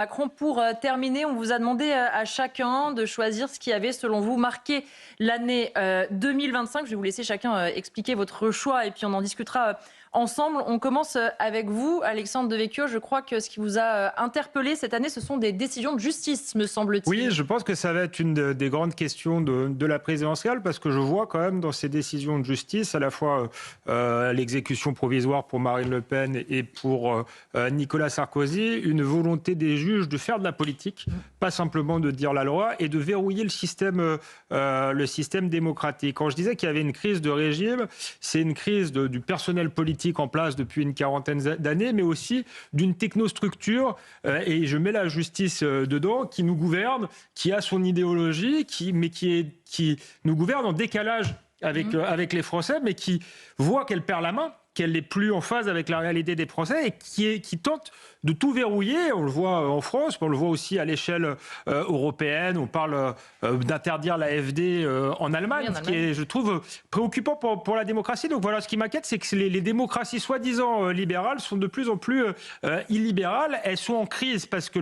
Macron, pour terminer, on vous a demandé à chacun de choisir ce qui avait, selon vous, marqué l'année 2025. Je vais vous laisser chacun expliquer votre choix et puis on en discutera ensemble. On commence avec vous, Alexandre Devecchio. Je crois que ce qui vous a interpellé cette année, ce sont des décisions de justice, me semble-t-il. Oui, je pense que ça va être une des grandes questions de la présidentielle, parce que je vois quand même dans ces décisions de justice, à la fois l'exécution provisoire pour Marine Le Pen et pour Nicolas Sarkozy, une volonté des juges de faire de la politique, pas simplement de dire la loi, et de verrouiller le système démocratique. Quand je disais qu'il y avait une crise de régime, c'est une crise du personnel politique en place depuis une quarantaine d'années, mais aussi d'une technostructure, et je mets la justice dedans, qui nous gouverne, qui a son idéologie, qui nous gouverne en décalage avec les Français, mais qui voit qu'elle perd la main, qu'elle n'est plus en phase avec la réalité des Français et qui tente de tout verrouiller. On le voit en France, mais on le voit aussi à l'échelle européenne. On parle d'interdire l'AfD en Allemagne, Oui, en ce qui est, je trouve, préoccupant pour la démocratie. Donc voilà, ce qui m'inquiète, c'est que les démocraties soi-disant libérales sont de plus en plus illibérales. Elles sont en crise parce que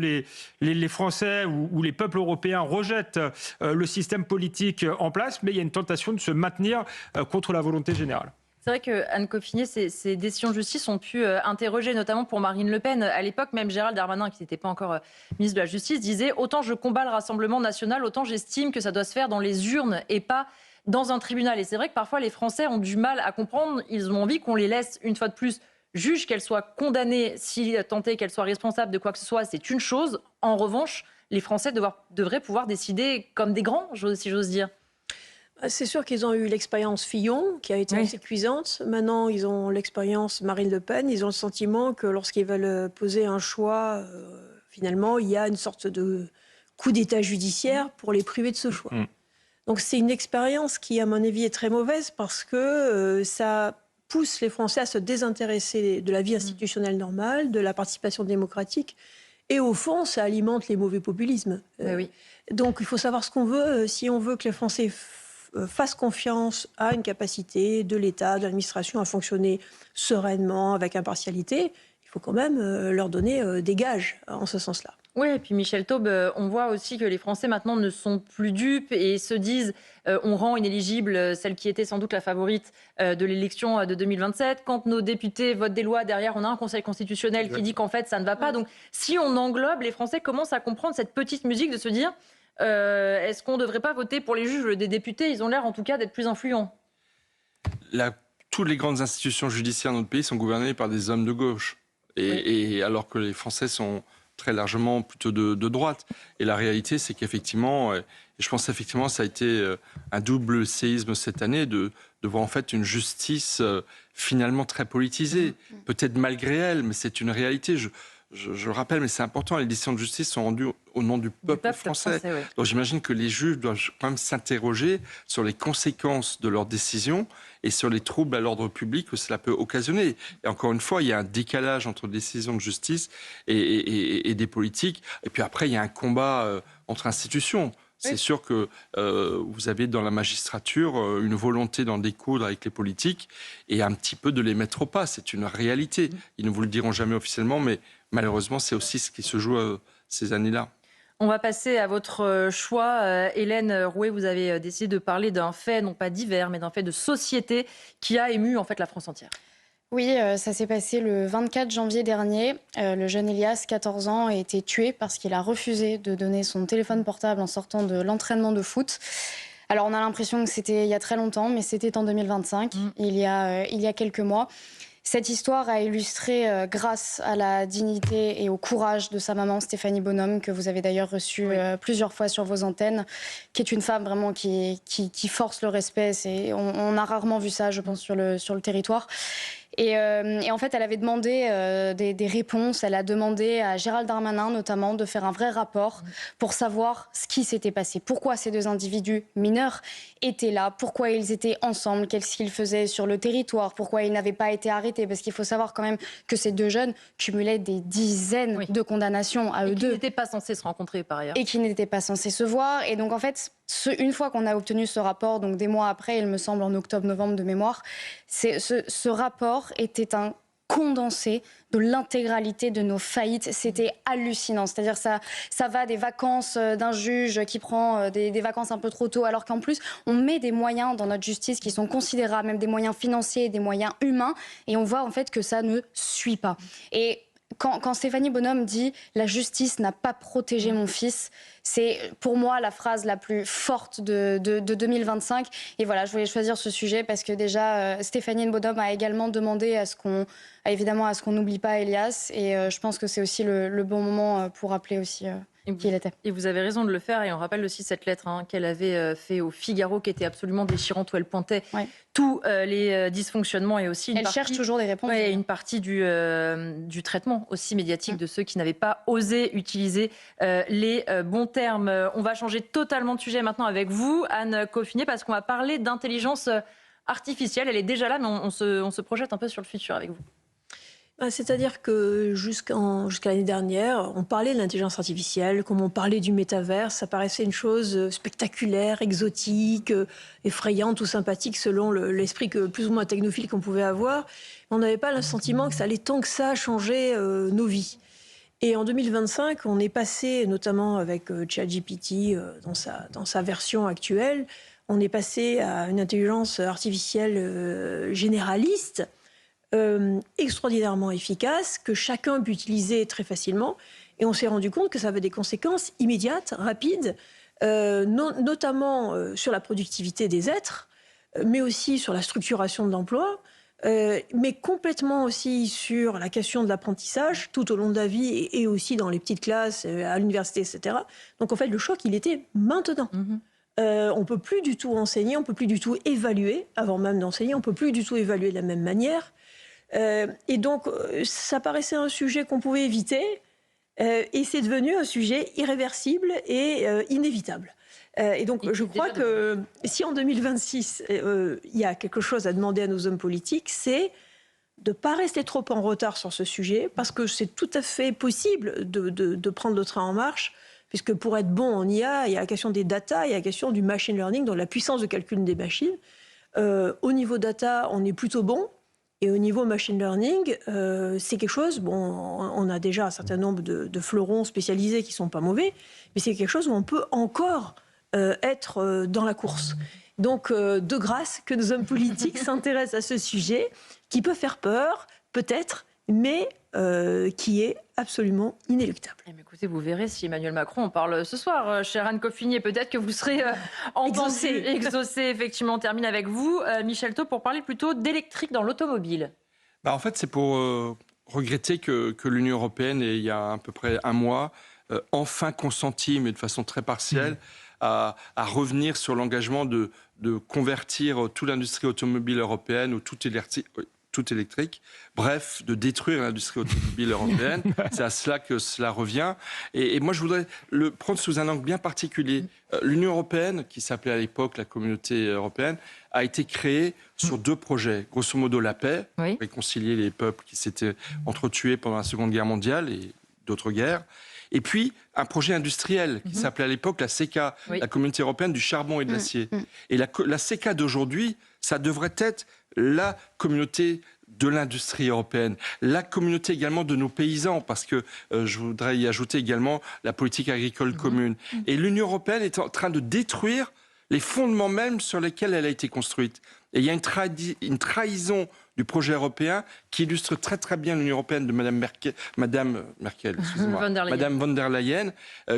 les Français ou les peuples européens rejettent le système politique en place, mais il y a une tentation de se maintenir contre la volonté générale. C'est vrai que Anne Coffinier, ces décisions de justice ont pu interroger, notamment pour Marine Le Pen. À l'époque, même Gérald Darmanin, qui n'était pas encore ministre de la Justice, disait « Autant je combats le Rassemblement national, autant j'estime que ça doit se faire dans les urnes et pas dans un tribunal. » Et c'est vrai que parfois, les Français ont du mal à comprendre. Ils ont envie qu'on les laisse, une fois de plus, juges, qu'elles soient condamnées, si tant est qu'elles soient responsables de quoi que ce soit. C'est une chose. En revanche, les Français devraient pouvoir décider comme des grands, si j'ose dire. C'est sûr qu'ils ont eu l'expérience Fillon, qui a été assez cuisante. Maintenant, ils ont l'expérience Marine Le Pen. Ils ont le sentiment que lorsqu'ils veulent poser un choix, finalement, il y a une sorte de coup d'État judiciaire pour les priver de ce choix. Donc c'est une expérience qui, à mon avis, est très mauvaise parce que ça pousse les Français à se désintéresser de la vie institutionnelle normale, de la participation démocratique. Et au fond, ça alimente les mauvais populismes. Donc il faut savoir ce qu'on veut. Si on veut que les Français fassent confiance à une capacité de l'État, de l'administration à fonctionner sereinement, avec impartialité, il faut quand même leur donner des gages en ce sens-là. Oui, et puis Michel Taube, on voit aussi que les Français maintenant ne sont plus dupes et se disent on rend inéligible celle qui était sans doute la favorite de l'élection de 2027. Quand nos députés votent des lois, derrière on a un Conseil constitutionnel qui dit qu'en fait ça ne va pas. Donc si on englobe, les Français commencent à comprendre cette petite musique de se dire est-ce qu'on ne devrait pas voter pour les juges des députés? Ils ont l'air en tout cas d'être plus influents. Toutes les grandes institutions judiciaires de notre pays sont gouvernées par des hommes de gauche. Et alors que les Français sont très largement plutôt de droite. Et la réalité, c'est qu'effectivement, et je pense effectivement ça a été un double séisme cette année de voir en fait une justice finalement très politisée. Peut-être malgré elle, mais c'est une réalité. Je rappelle, mais c'est important, les décisions de justice sont rendues au nom du peuple français. Donc j'imagine que les juges doivent quand même s'interroger sur les conséquences de leurs décisions et sur les troubles à l'ordre public que cela peut occasionner. Et encore une fois, il y a un décalage entre décisions de justice et des politiques. Et puis après, il y a un combat entre institutions. C'est sûr que vous avez dans la magistrature une volonté d'en découdre avec les politiques et un petit peu de les mettre au pas. C'est une réalité. Ils ne vous le diront jamais officiellement, mais malheureusement, c'est aussi ce qui se joue ces années-là. On va passer à votre choix. Hélène Rouet, vous avez décidé de parler d'un fait, non pas divers, mais d'un fait de société qui a ému en fait la France entière. Oui, ça s'est passé le 24 janvier dernier. Le jeune Elias, 14 ans, a été tué parce qu'il a refusé de donner son téléphone portable en sortant de l'entraînement de foot. Alors on a l'impression que c'était il y a très longtemps, mais c'était en 2025, il y a quelques mois. Cette histoire a illustré, grâce à la dignité et au courage de sa maman, Stéphanie Bonhomme, que vous avez d'ailleurs reçue plusieurs fois sur vos antennes, qui est une femme vraiment qui force le respect. On a rarement vu ça, je pense, sur le territoire. Et en fait, elle avait demandé des réponses. Elle a demandé à Gérald Darmanin, notamment, de faire un vrai rapport pour savoir ce qui s'était passé. Pourquoi ces deux individus mineurs étaient là, pourquoi ils étaient ensemble, qu'est-ce qu'ils faisaient sur le territoire, pourquoi ils n'avaient pas été arrêtés. Parce qu'il faut savoir quand même que ces deux jeunes cumulaient des dizaines de condamnations à eux deux. Et qui n'étaient pas censés se rencontrer, par ailleurs. Et qui n'étaient pas censés se voir. Et donc, en fait, une fois qu'on a obtenu ce rapport, donc des mois après, il me semble en octobre-novembre de mémoire, ce rapport était un condensé de l'intégralité de nos faillites. C'était hallucinant. C'est-à-dire ça va des vacances d'un juge qui prend des vacances un peu trop tôt, alors qu'en plus, on met des moyens dans notre justice qui sont considérables, même des moyens financiers, des moyens humains, et on voit en fait que ça ne suit pas. Et quand Stéphanie Bonhomme dit « la justice n'a pas protégé mon fils », c'est pour moi la phrase la plus forte de 2025. Et voilà, je voulais choisir ce sujet parce que déjà, Stéphanie Bonhomme a également demandé à ce qu'on n'oublie pas Elias. Et je pense que c'est aussi le bon moment pour rappeler aussi qui il était. Et vous avez raison de le faire. Et on rappelle aussi cette lettre qu'elle avait fait au Figaro, qui était absolument déchirante, où elle pointait tous les dysfonctionnements et aussi elle cherche toujours des réponses. Ouais, une partie du traitement aussi médiatique de ceux qui n'avaient pas osé utiliser les bons termes. On va changer totalement de sujet maintenant avec vous, Anne Coffinier, parce qu'on va parler d'intelligence artificielle. Elle est déjà là, mais on se projette un peu sur le futur avec vous. C'est-à-dire que jusqu'à l'année dernière, on parlait de l'intelligence artificielle, comme on parlait du métavers, ça paraissait une chose spectaculaire, exotique, effrayante ou sympathique selon l'esprit plus ou moins technophile qu'on pouvait avoir. On n'avait pas le sentiment que ça allait tant que ça changer nos vies. Et en 2025, on est passé, notamment avec ChatGPT dans sa version actuelle, on est passé à une intelligence artificielle généraliste, extraordinairement efficace, que chacun peut utiliser très facilement. Et on s'est rendu compte que ça avait des conséquences immédiates, rapides, notamment sur la productivité des êtres, mais aussi sur la structuration de l'emploi, mais complètement aussi sur la question de l'apprentissage tout au long de la vie et aussi dans les petites classes, à l'université, etc. Donc en fait, le choc, il était maintenant. On ne peut plus du tout enseigner, on ne peut plus du tout évaluer, avant même d'enseigner, on ne peut plus du tout évaluer de la même manière. Et donc, ça paraissait un sujet qu'on pouvait éviter, et c'est devenu un sujet irréversible et inévitable. Et donc, je crois que si en 2026, il y a quelque chose à demander à nos hommes politiques, c'est de ne pas rester trop en retard sur ce sujet, parce que c'est tout à fait possible de prendre le train en marche, puisque pour être bon en IA, il y a la question des data, il y a la question du machine learning, donc la puissance de calcul des machines. Au niveau data, on est plutôt bon. Et au niveau machine learning, c'est quelque chose, on a déjà un certain nombre de fleurons spécialisés qui ne sont pas mauvais, mais c'est quelque chose où on peut encore être dans la course. Donc, de grâce que nos hommes politiques s'intéressent à ce sujet, qui peut faire peur, peut-être, mais qui est absolument inéluctable. Écoutez, vous verrez si Emmanuel Macron en parle ce soir, chère Anne Coffinier. Peut-être que vous serez exaucé. Effectivement, on termine avec vous, Michel Taub, pour parler plutôt d'électrique dans l'automobile. En fait, c'est pour regretter que l'Union européenne, il y a à peu près un mois, enfin consenti, mais de façon très partielle, à revenir sur l'engagement de convertir toute l'industrie automobile européenne ou tout électrique, bref, de détruire l'industrie automobile européenne. C'est à cela que cela revient. Et moi, je voudrais le prendre sous un angle bien particulier. L'Union européenne, qui s'appelait à l'époque la Communauté européenne, a été créée sur deux projets. Grosso modo, la paix, réconcilier les peuples qui s'étaient entretués pendant la Seconde Guerre mondiale et d'autres guerres. Et puis, un projet industriel qui s'appelait à l'époque la CECA, la Communauté européenne du charbon et de l'acier. Et la CECA d'aujourd'hui, ça devrait être la communauté de l'industrie européenne, la communauté également de nos paysans, parce que je voudrais y ajouter également la politique agricole commune. Et l'Union européenne est en train de détruire les fondements mêmes sur lesquels elle a été construite. Et il y a une trahison du projet européen qui illustre très très bien l'Union européenne de Madame von der Leyen,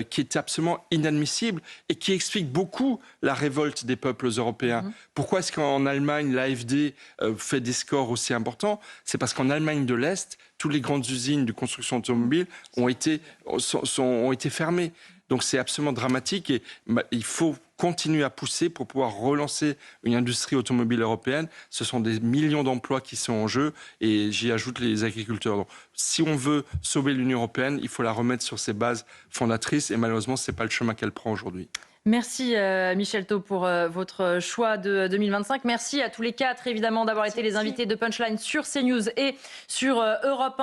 qui est absolument inadmissible et qui explique beaucoup la révolte des peuples européens. Pourquoi est-ce qu'en Allemagne, l'AfD fait des scores aussi importants? C'est parce qu'en Allemagne de l'Est, toutes les grandes usines de construction automobile ont été fermées. Donc c'est absolument dramatique et il faut continuer à pousser pour pouvoir relancer une industrie automobile européenne. Ce sont des millions d'emplois qui sont en jeu et j'y ajoute les agriculteurs. Donc, si on veut sauver l'Union européenne, il faut la remettre sur ses bases fondatrices et malheureusement, ce n'est pas le chemin qu'elle prend aujourd'hui. Merci Michel Taub pour votre choix de 2025. Merci à tous les quatre évidemment d'avoir été les invités de Punchline sur CNews et sur Europe 1.